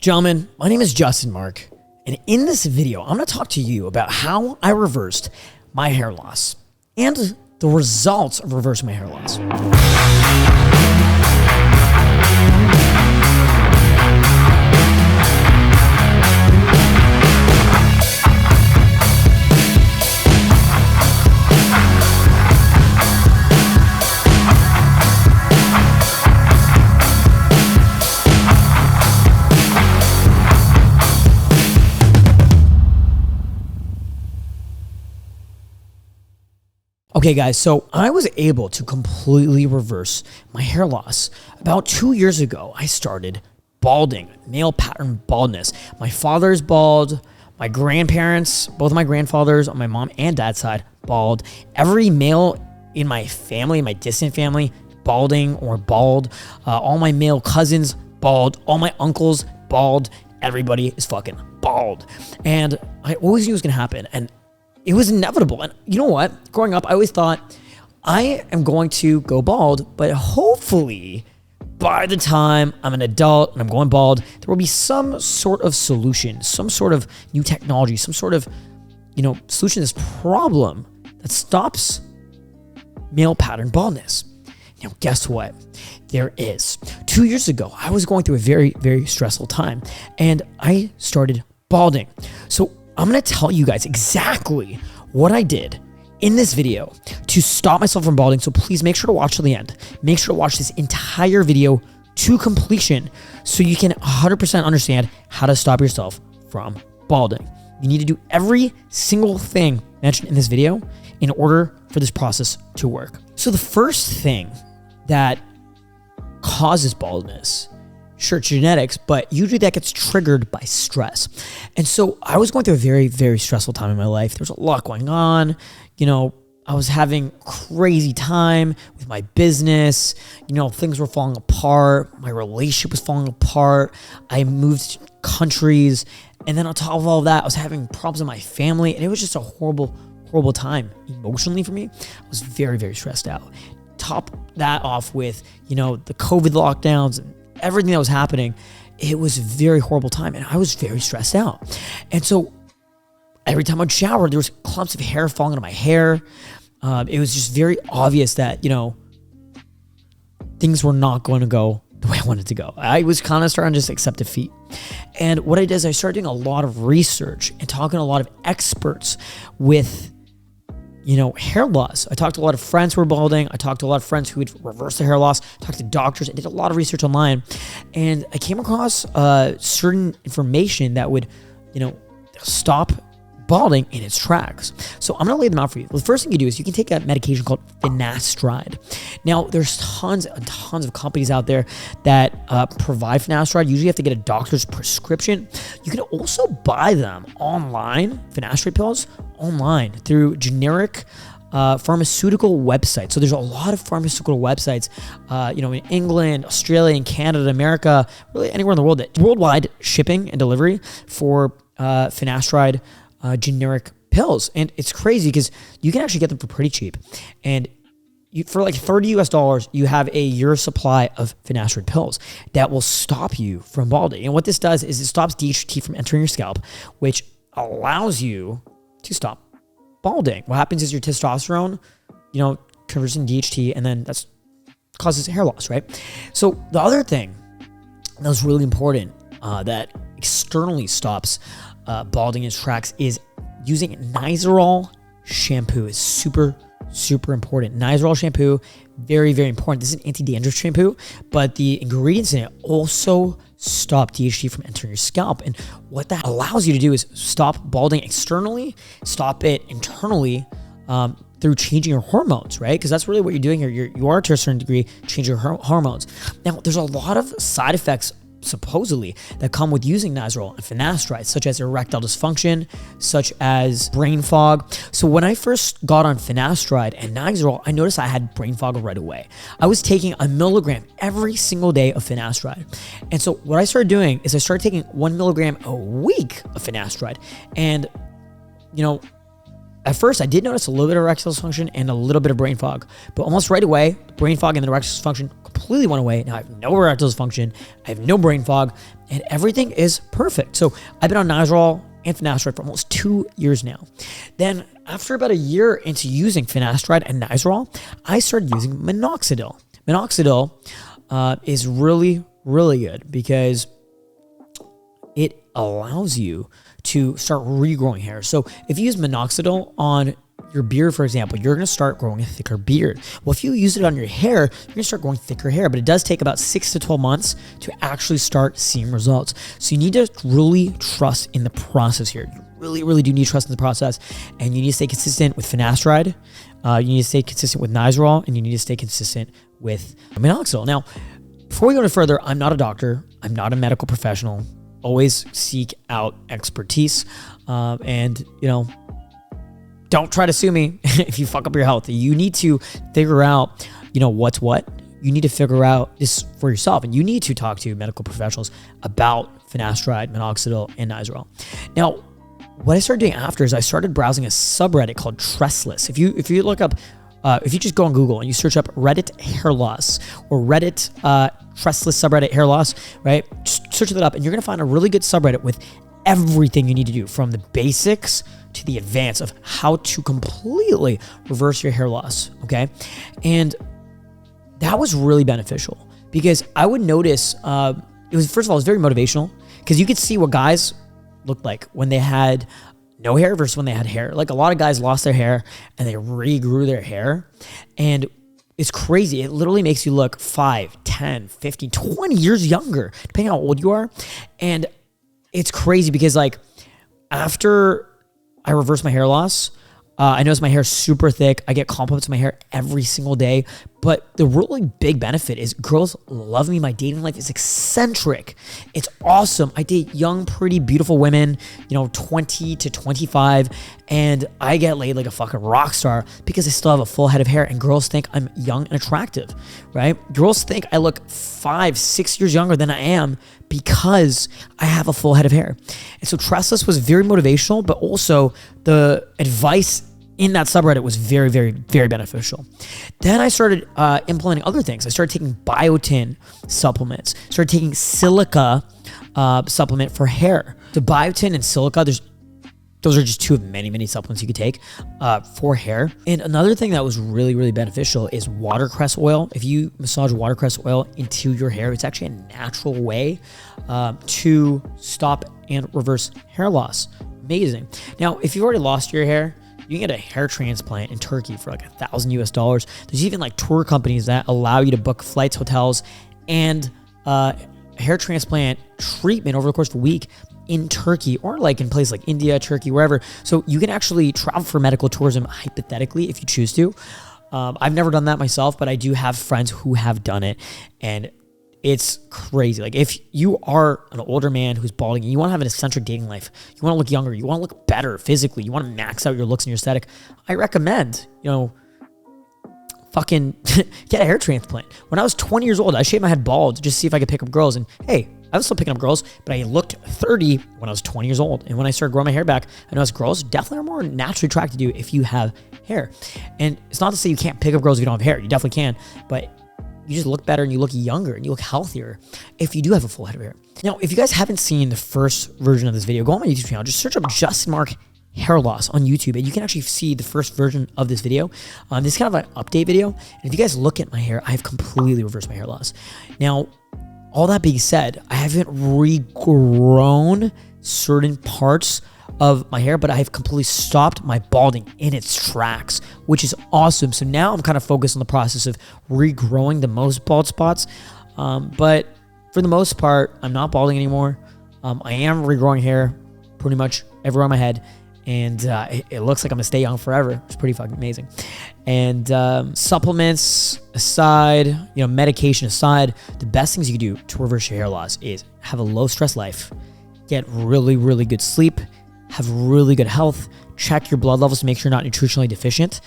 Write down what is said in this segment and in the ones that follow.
Gentlemen, my name is Justin Marc, and in this video, I'm going to talk to you about how I reversed my hair loss and the results of reversing my hair loss. Okay guys, so I was able to completely reverse my hair loss. About 2 years ago, I started balding, male pattern baldness. My father is bald, my grandparents, both of my grandfathers on my mom and dad's side, bald. Every male in my family, my distant family, balding or bald. All my male cousins, bald. All my uncles, bald. Everybody is fucking bald. And I always knew it was gonna happen. And it was inevitable. And you know what? Growing up, I always thought I am going to go bald, but hopefully by the time I'm an adult and I'm going bald, there will be some sort of solution, some sort of new technology, some sort of, solution to this problem that stops male pattern baldness. Now, guess what? There is. 2 years ago, I was going through a very, very stressful time and I started balding. So I'm going to tell you guys exactly what I did in this video to stop myself from balding. So please make sure to watch to the end. Make sure to watch this entire video to completion so you can 100% understand how to stop yourself from balding. You need to do every single thing mentioned in this video in order for this process to work. So the first thing that causes baldness, sure, it's genetics, but usually that gets triggered by stress. And so I was going through a very, very stressful time in my life. There was a lot going on. I was having crazy time with my business. Things were falling apart. My relationship was falling apart. I moved countries. And then on top of all of that, I was having problems in my family. And it was just a horrible, horrible time emotionally for me. I was very, very stressed out. Top that off with, the COVID lockdowns and everything that was happening. It was a very horrible time and I was very stressed out. And so every time I'd shower, there was clumps of hair falling out of my hair. It was just very obvious that, things were not going to go the way I wanted to go. I was kind of starting to just accept defeat. And what I did is I started doing a lot of research and talking to a lot of experts with hair loss. I talked to a lot of friends who were balding. I talked to a lot of friends who had reversed their hair loss. I talked to doctors. I did a lot of research online. And I came across certain information that would, stop balding in its tracks. So I'm going to lay them out for you. The first thing you do is you can take a medication called finasteride. Now, there's tons and tons of companies out there that provide finasteride. Usually you have to get a doctor's prescription. You can also buy them online, finasteride pills, online through generic pharmaceutical websites. So there's a lot of pharmaceutical websites, in England, Australia, and Canada, America, really anywhere in the world, that worldwide shipping and delivery for finasteride generic pills. And it's crazy because you can actually get them for pretty cheap. And for like $30 US, you have a year supply of finasteride pills that will stop you from balding. And what this does is it stops DHT from entering your scalp, which allows you to stop balding. What happens is your testosterone, converts into DHT, and then that causes hair loss, right? So the other thing that was really important that externally stops balding in its tracks is using Nizoral shampoo is super, super important. Nizoral shampoo, very, very important. This is an anti-dandruff shampoo, but the ingredients in it also stop DHT from entering your scalp. And what that allows you to do is stop balding externally, stop it internally through changing your hormones, right? Because that's really what you're doing here. You are to a certain degree changing your hormones. Now, there's a lot of side effects supposedly that come with using Nizoral and finasteride, such as erectile dysfunction, such as brain fog. So when I first got on finasteride and Nizoral, I noticed I had brain fog right away. I was taking 1 milligram every single day of finasteride. And so what I started doing is I started taking 1 milligram a week of finasteride. And, at first I did notice a little bit of erectile dysfunction and a little bit of brain fog, but almost right away, brain fog and the erectile dysfunction completely went away. Now I have no erectile dysfunction, I have no brain fog, and everything is perfect. So I've been on Nizoral and finasteride for almost 2 years now. Then after about a year into using finasteride and Nizoral, I started using minoxidil. Minoxidil is really, really good because it allows you to start regrowing hair. So if you use minoxidil on your beard, for example, you're going to start growing a thicker beard. Well, if you use it on your hair, you're going to start growing thicker hair, but it does take about 6 to 12 months to actually start seeing results. So you need to really trust in the process here. You really, really do need trust in the process, and you need to stay consistent with finasteride. You need to stay consistent with Nizoral, and you need to stay consistent with minoxidil. Now, before we go any further, I'm not a doctor. I'm not a medical professional. Always seek out expertise, and don't try to sue me if you fuck up your health. You need to figure out, what's what. You need to figure out this for yourself, and you need to talk to medical professionals about finasteride, minoxidil, and Nizoral. Now, what I started doing after is I started browsing a subreddit called Trestless. If you look up, if you just go on Google and you search up Reddit hair loss or Reddit Trestless subreddit hair loss, right? Just search that up, and you're gonna find a really good subreddit with everything you need to do, from the basics to the advance of how to completely reverse your hair loss, okay? And that was really beneficial because I would notice, it was very motivational because you could see what guys looked like when they had no hair versus when they had hair. Like, a lot of guys lost their hair and they regrew their hair, and it's crazy. It literally makes you look 5, 10, 15, 20 years younger, depending on how old you are. And it's crazy because, like, after I reversed my hair loss, I noticed my hair is super thick. I get compliments on my hair every single day. But the really big benefit is girls love me. My dating life is eccentric. It's awesome. I date young, pretty, beautiful women, 20 to 25, and I get laid like a fucking rock star because I still have a full head of hair, and girls think I'm young and attractive, right? Girls think I look 5, 6 years younger than I am because I have a full head of hair. And so Trestless was very motivational, but also the advice in that subreddit was very, very, very beneficial. Then I started implementing other things. I started taking biotin supplements, started taking silica supplement for hair. So biotin and silica, those are just two of many, many supplements you could take for hair. And another thing that was really, really beneficial is watercress oil. If you massage watercress oil into your hair, it's actually a natural way to stop and reverse hair loss. Amazing. Now, if you've already lost your hair, you can get a hair transplant in Turkey for like $1,000 US. There's even like tour companies that allow you to book flights, hotels, and hair transplant treatment over the course of a week in Turkey, or like in places like India, Turkey, wherever. So you can actually travel for medical tourism, hypothetically, if you choose to. I've never done that myself, but I do have friends who have done it, and it's crazy. Like, if you are an older man who's balding and you want to have an eccentric dating life, you want to look younger, you want to look better physically, you want to max out your looks and your aesthetic, I recommend, fucking get a hair transplant. When I was 20 years old, I shaved my head bald to just see if I could pick up girls. And hey, I was still picking up girls, but I looked 30 when I was 20 years old. And when I started growing my hair back, I noticed girls definitely are more naturally attracted to you if you have hair. And it's not to say you can't pick up girls if you don't have hair. You definitely can, but you just look better and you look younger and you look healthier if you do have a full head of hair. Now, if you guys haven't seen the first version of this video, go on my YouTube channel, just search up Justin Marc hair loss on YouTube, and you can actually see the first version of this video. This is kind of an update video. And if you guys look at my hair, I've completely reversed my hair loss. Now, all that being said, I haven't regrown certain parts of my hair, but I have completely stopped my balding in its tracks, which is awesome. So now I'm kind of focused on the process of regrowing the most bald spots. But for the most part, I'm not balding anymore. I am regrowing hair pretty much everywhere on my head. And it looks like I'm gonna stay young forever. It's pretty fucking amazing. And supplements aside, medication aside, the best things you can do to reverse your hair loss is have a low stress life, get really, really good sleep, have really good health, check your blood levels to make sure you're not nutritionally deficient,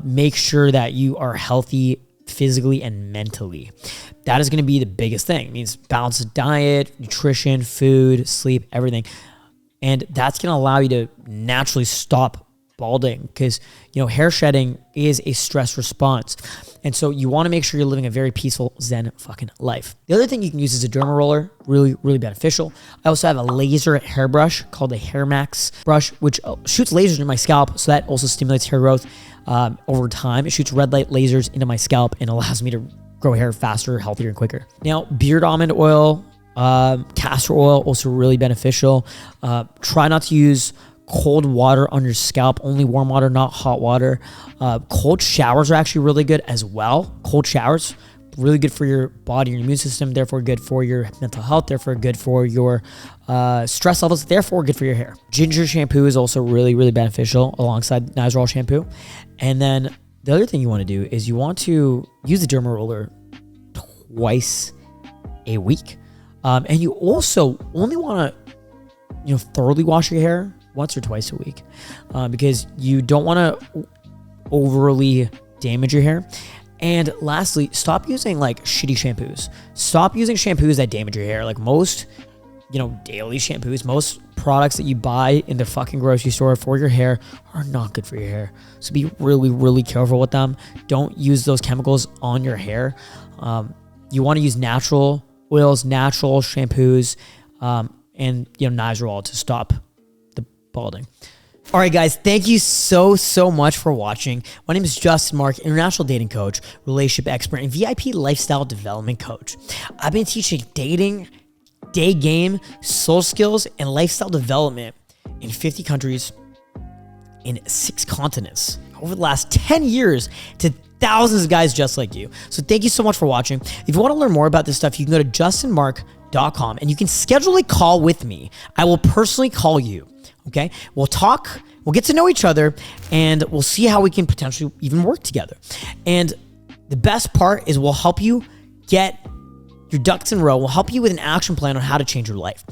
make sure that you are healthy physically and mentally. That is going to be the biggest thing. It means balanced diet, nutrition, food, sleep, everything. And that's going to allow you to naturally stop balding because, hair shedding is a stress response. And so you want to make sure you're living a very peaceful, zen fucking life. The other thing you can use is a derma roller. Really, really beneficial. I also have a laser hairbrush called a Hair Max brush, which shoots lasers into my scalp. So that also stimulates hair growth over time. It shoots red light lasers into my scalp and allows me to grow hair faster, healthier, and quicker. Now, beard almond oil, castor oil, also really beneficial. Try not to use cold water on your scalp, only warm water, not hot water. Cold showers are actually really good as well. Cold showers, really good for your body and your immune system, therefore good for your mental health, therefore good for your stress levels, therefore good for your hair. Ginger shampoo is also really, really beneficial alongside Nizoral shampoo. And then the other thing you want to do is you want to use the derma roller twice a week. And you also only want to, thoroughly wash your hair once or twice a week, because you don't want to overly damage your hair. And lastly, stop using like shitty shampoos. Stop using shampoos that damage your hair. Like most, daily shampoos, most products that you buy in the fucking grocery store for your hair are not good for your hair. So be really, really careful with them. Don't use those chemicals on your hair. You want to use natural oils, natural shampoos, and Nizoral to stop the balding. All right, guys, thank you so much for watching. My name is Justin Marc, international dating coach, relationship expert, and VIP lifestyle development coach. I've been teaching dating, Daygame, soul skills, and lifestyle development in 50 countries in 6 continents over the last 10 years to thousands of guys just like you. So thank you so much for watching. If you want to learn more about this stuff, you can go to justinmarc.com and you can schedule a call with me. I will personally call you. Okay, we'll talk, we'll get to know each other, and we'll see how we can potentially even work together. And the best part is we'll help you get your ducks in a row. We'll help you with an action plan on how to change your life.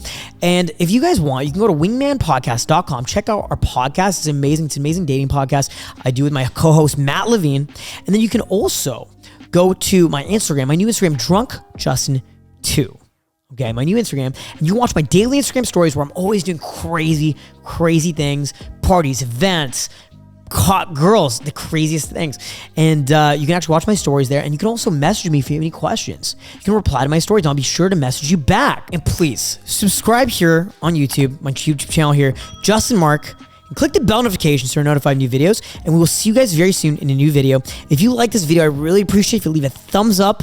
And if you guys want, you can go to wingmanpodcast.com. Check out our podcast. It's amazing. It's an amazing dating podcast I do with my co-host, Matt Levine. And then you can also go to my Instagram, my new Instagram, drunkjustin2. Okay, my new Instagram, and you can watch my daily Instagram stories where I'm always doing crazy things, parties, events, hot girls, the craziest things. And you can actually watch my stories there, and you can also message me if you have any questions. You can reply to my stories, and I'll be sure to message you back. And please, subscribe here on YouTube, my YouTube channel here, Justin Marc, and click the bell notification so you're notified of new videos, and we will see you guys very soon in a new video. If you like this video, I really appreciate if you leave a thumbs up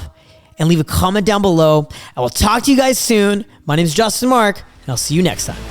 and leave a comment down below. I will talk to you guys soon. My name is Justin Marc, and I'll see you next time.